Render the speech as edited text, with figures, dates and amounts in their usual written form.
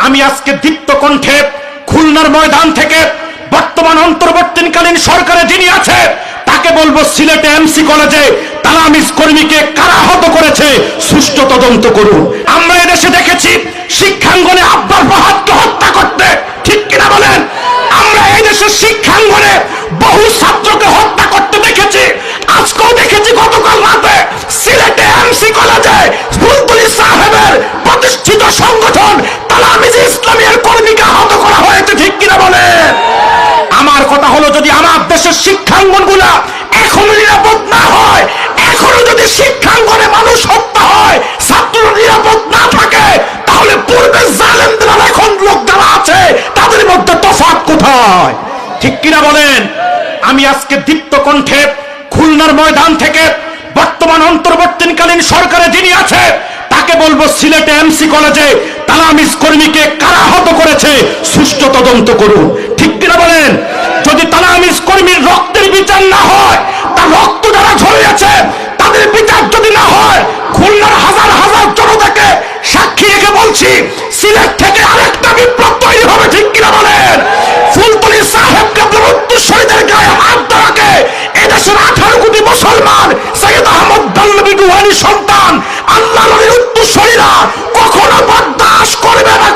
আমি আজকে দীপ্ত কণ্ঠে খুলনার ময়দান থেকে বর্তমান অন্তর্বর্তীকালীন সরকারে যিনি আছে তাকে বলবো, সিলেটে এমসি কলেজে তালামিজ কর্মীকে কারা আহত করেছে সুষ্ঠু তদন্ত করুন। আমরা এদেশে দেখেছি শিক্ষাঙ্গনে আব্বাস ফাহাদকে হত্যা করতে, ঠিক কিনা বলেন? আমরা এই দেশের শিক্ষাঙ্গনে বহু ছাত্রকে হত্যা করতে দেখেছি। আজকেও দেখেছি গতকাল রাতে সিলেটে এমসি কলেজে বুলবুল সাহেবের প্রতিষ্ঠিত সংগঠন তালামিজ ইসলামিয়ার কর্মীকে আহত করা হয়েছে, ঠিক কিনা বলেন? আমার কথা হলো, যদি আমার দেশের শিক্ষাঙ্গনগুলা এখনো নিরাপদ না হয়, এখনো যদি শিক্ষাঙ্গনে মানুষ হত্যা হয়, ছাত্র নিরাপদ না থাকে, তাহলে পূর্বে জালেমদের আর এখন লোক যারা আছে তাদের মধ্যে তফাৎ কোথায়? ঠিক কিনা বলেন? আমি আজকে দীপ্ত কণ্ঠে খুলনার ময়দান থেকে বর্তমান অন্তর্বর্তীকালীন সরকারে যিনি আছে তাকে বলবো, সিলেটে এমসি কলেজে তালামিজ কর্মীকে কারা আহত করেছে সুষ্ঠু তদন্ত করুন। ঠিক কিনা বলেন? যদি তালামিজ কর্মীর রক্তের বিচার না হয়, তার রক্ত যারা ঝরিয়েছে তাদের বিচার যদি না হয়, খুলনার হাজার হাজার জনতাকে সাক্ষী রেখে বলছি, সিলেট থেকে আরেকটা বিপ্লব তৈরি হবে। ঠিক কিনা বলেন? ফুলতলী সাহেবকে আপনার উত্তরসূরিদের গায়ে হাত দেওয়াকে এদেশের 18 কোটি মুসলমান সৈয়দ আহমদ দল্লবী রুহানী সন্তান আল্লাহ নবীর উত্তরসূরিরা কখনো বরদাস্ত করবে না।